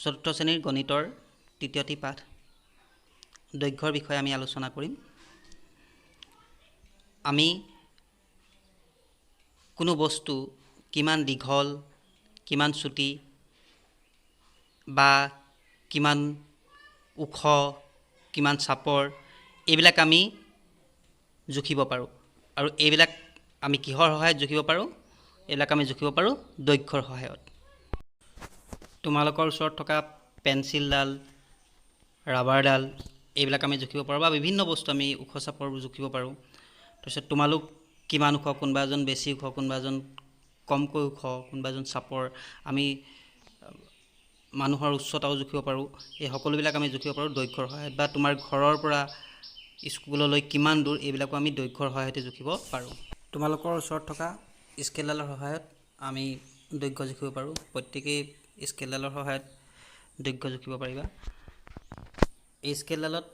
চতুৰ্থ শ্ৰেণীৰ গণিতৰ তৃতীয়টি পাঠ দৈৰ্ঘ্যৰ বিষয়ে আমি আলোচনা কৰিম। আমি কোনো বস্তু কিমান দীঘল, কিমান চুটি বা কিমান ওখ, কিমান চাপৰ এইবিলাক আমি জুখিব পাৰোঁ। আৰু এইবিলাক আমি কিহৰ সহায়ত জুখিব পাৰোঁ? এইবিলাক আমি জুখিব পাৰোঁ দৈৰ্ঘ্যৰ সহায়ত। তোমালোকৰ ওচৰত থকা পেঞ্চিলডাল, ৰাবাৰডাল এইবিলাক আমি জুখিব পাৰোঁ বা বিভিন্ন বস্তু আমি ওখ চাপৰ জুখিব পাৰোঁ। তাৰপিছত তোমালোক কিমান ওখ, কোনোবা এজন বেছি ওখ, কোনোবা এজন কমকৈ ওখ, কোনোবা এজন চাপৰ, আমি মানুহৰ উচ্চতাও জুখিব পাৰোঁ। এই সকলোবিলাক আমি জুখিব পাৰোঁ দৈৰ্ঘ্যৰ সহায়ত। বা তোমাৰ ঘৰৰ পৰা স্কুললৈ কিমান দূৰ এইবিলাকো আমি দৈৰ্ঘ্যৰ সহায়তে জুখিব পাৰোঁ। তোমালোকৰ ওচৰত থকা স্কেলডালৰ সহায়ত আমি দৈৰ্ঘ্য জুখিব পাৰোঁ। প্ৰত্যেকেই স্কেলডালৰ সহায়ত দৈৰ্ঘ্য জুখিব পাৰিবা। এই স্কেলডালত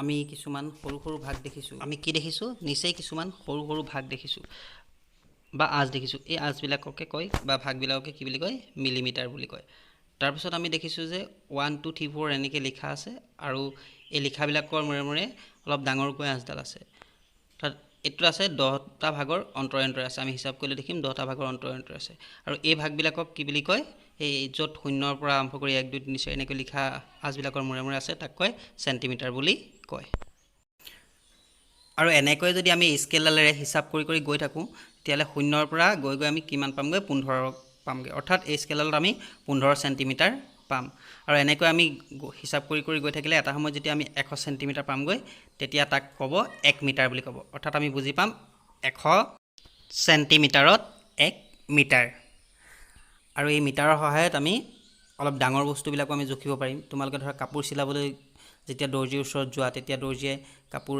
আমি কিছুমান সৰু সৰু ভাগ দেখিছোঁ। আমি কি দেখিছোঁ? নিচেই কিছুমান সৰু সৰু ভাগ দেখিছোঁ বা আঁচ দেখিছোঁ। এই আঁচবিলাককে কয় বা ভাগবিলাককে কি বুলি কয়? মিলিমিটাৰ বুলি কয়। তাৰপিছত আমি দেখিছোঁ যে 1, 2, 3, 4 এনেকৈ লিখা আছে আৰু এই লিখাবিলাকৰ মূৰে মূৰে অলপ ডাঙৰকৈ আঁচডাল আছে। অৰ্থাৎ এইটো আছে 10টা ভাগৰ অন্তৰে অন্তৰে আছে। আমি হিচাপ কৰিলে দেখিম 10টা ভাগৰ অন্তৰে অন্তৰে আছে। আৰু এই ভাগবিলাকক কি বুলি কয়? এই য'ত শূন্যৰ পৰা আৰম্ভ কৰি 1, 2, 3, 4 এনেকৈ লিখা আঁচবিলাকৰ মূৰে মূৰে আছে তাক কয় চেণ্টিমিটাৰ বুলি কয়। আৰু এনেকৈ যদি আমি স্কেলডালেৰে হিচাপ কৰি কৰি গৈ থাকোঁ তেতিয়াহ'লে শূন্যৰ পৰা গৈ গৈ আমি কিমান পামগৈ? 15 পামগৈ। অৰ্থাৎ এই স্কেলডালত আমি 15 চেণ্টিমিটাৰ পাম। আৰু এনেকৈ আমি হিচাপ কৰি কৰি গৈ থাকিলে এটা সময়ত যেতিয়া আমি 100 চেণ্টিমিটাৰ পামগৈ তেতিয়া তাক ক'ব 1 মিটাৰ বুলি ক'ব। অৰ্থাৎ আমি বুজি পাম 100 চেণ্টিমিটাৰত 1 মিটাৰ। আৰু এই মিটাৰৰ সহায়ত আমি অলপ ডাঙৰ বস্তুবিলাকো আমি জুখিব পাৰিম। তোমালোকে ধৰা কাপোৰ চিলাবলৈ যেতিয়া দৰ্জীৰ ওচৰত যোৱা তেতিয়া দৰ্জীয়ে কাপোৰ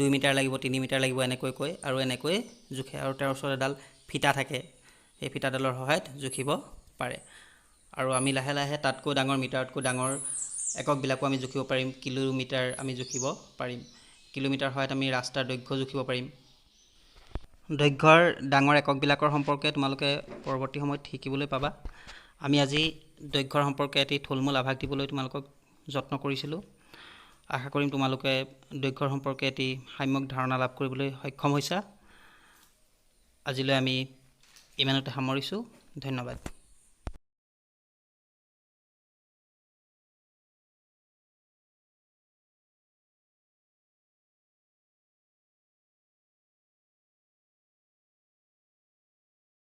2 মিটাৰ লাগিব, 3 মিটাৰ লাগিব এনেকৈ কয় আৰু এনেকৈ জোখে। আৰু তাৰ ওচৰত এডাল ফিটা থাকে, সেই ফিটাডালৰ সহায়ত জুখিব পাৰে। আৰু আমি লাহে লাহে তাতকৈ ডাঙৰ, মিটাৰতকৈ ডাঙৰ এককবিলাকো আমি জুখিব পাৰিম। কিলোমিটাৰ আমি জুখিব পাৰিম। কিলোমিটাৰ সহায়ত আমি ৰাস্তাৰ দৈৰ্ঘ্য জুখিব পাৰিম। দৈৰ্ঘ্যৰ ডাঙৰ এককবিলাকৰ সম্পৰ্কে তোমালোকে পৰৱৰ্তী সময়ত শিকিবলৈ পাবা। আমি আজি দৈৰ্ঘ্যৰ সম্পৰ্কে এটি থুলমূল আভাস দিবলৈ তোমালোকক যত্ন কৰিছিলোঁ। আশা কৰিম তোমালোকে দৈৰ্ঘ্যৰ সম্পৰ্কে এটি সম্যক ধাৰণা লাভ কৰিবলৈ সক্ষম হৈছা। আজিলৈ আমি ইমানতে সামৰিছোঁ। ধন্যবাদ।